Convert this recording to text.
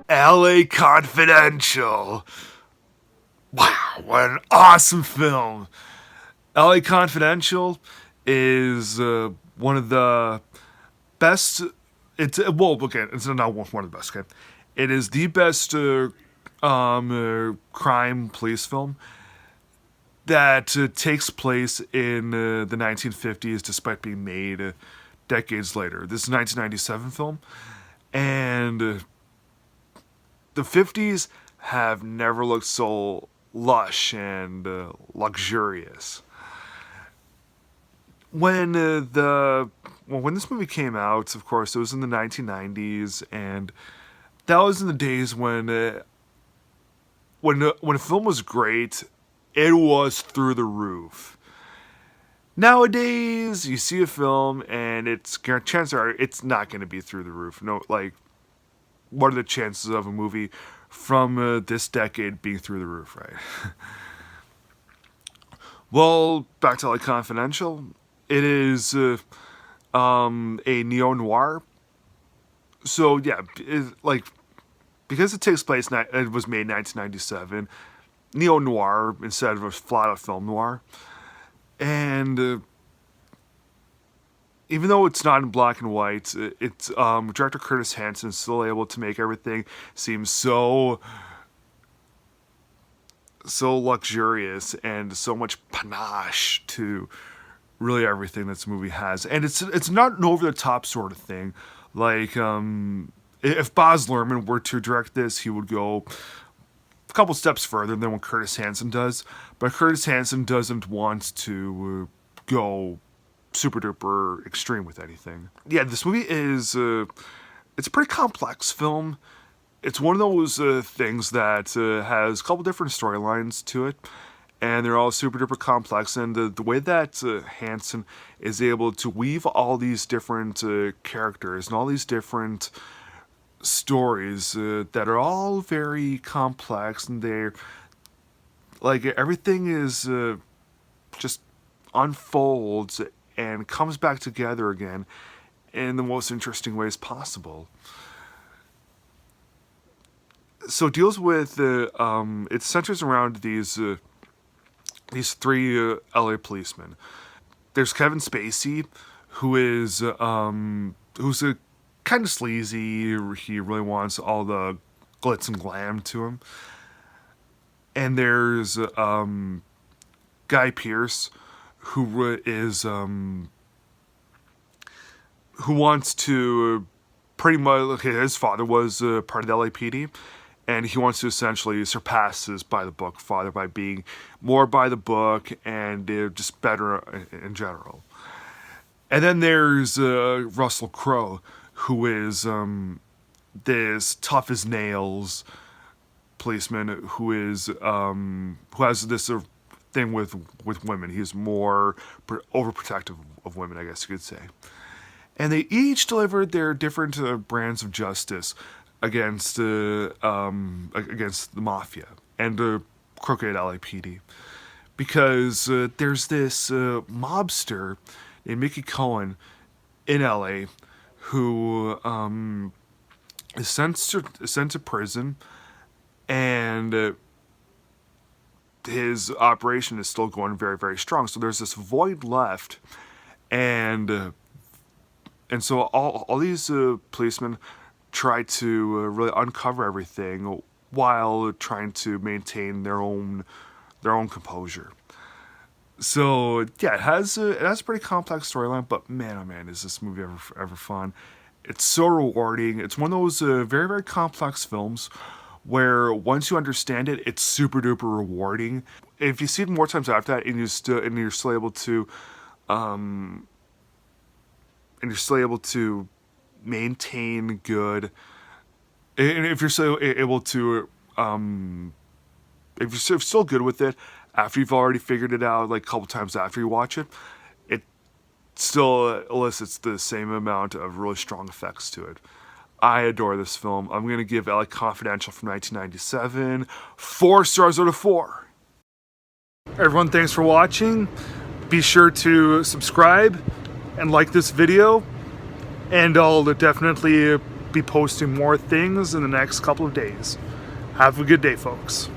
LA Confidential. Wow, what an awesome film. LA Confidential is one of the best. It's not one of the best. Okay, it is the best crime police film that takes place in the 1950s, despite being made decades later. This is a 1997 film, and the 50s have never looked so lush and luxurious. When when this movie came out, of course, it was in the 1990s, and that was in the days when a film was great, it was through the roof. Nowadays, you see a film, and chances are it's not going to be through the roof. No, like, what are the chances of a movie from this decade being through the roof, right? Well, back to like Confidential. It is a neo-noir. So yeah, because it takes place, it was made in 1997. Neo-noir instead of a flat-out film noir, and even though it's not in black and white, it's director Curtis Hanson is still able to make everything seem so luxurious and so much panache to really everything this movie has. And it's not an over-the-top sort of thing. Like, if Baz Luhrmann were to direct this, he would go a couple steps further than what Curtis Hanson does. But Curtis Hanson doesn't want to go super duper extreme with anything. Yeah, this movie is it's a pretty complex film. It's one of those things that has a couple different storylines to it, and they're all super duper complex. And the way that Hanson is able to weave all these different characters and all these different stories that are all very complex, and they're like everything is just unfolds and comes back together again in the most interesting ways possible. So it deals with it centers around these three LA policemen. There's Kevin Spacey, who is who's a kind of sleazy. He really wants all the glitz and glam to him. And there's Guy Pearce, who is who wants to pretty much. His father was part of the LAPD, and he wants to essentially surpass his by the book father by being more by the book and just better in general. And then there's Russell Crowe, who is this tough as nails policeman who has this thing with women. He's more overprotective of women, I guess you could say. And they each delivered their different brands of justice against the mafia and crooked LAPD, because there's this mobster named Mickey Cohen in LA who is sent to prison, and his operation is still going very, very strong. So there's this void left, and so all these policemen try to really uncover everything while trying to maintain their own composure. So yeah, it has a pretty complex storyline, but man, oh man, is this movie ever fun? It's so rewarding. It's one of those very, very complex films where once you understand it, it's super duper rewarding. If you see it more times after that, and you're still able to maintain good, and if you're still able to if you're still good with it after you've already figured it out, like a couple times after you watch it, it still elicits the same amount of really strong effects to it. I adore this film. I'm going to give LA Confidential from 1997 4 stars out of 4. Everyone, thanks for watching. Be sure to subscribe and like this video, and I'll definitely be posting more things in the next couple of days. Have a good day, folks.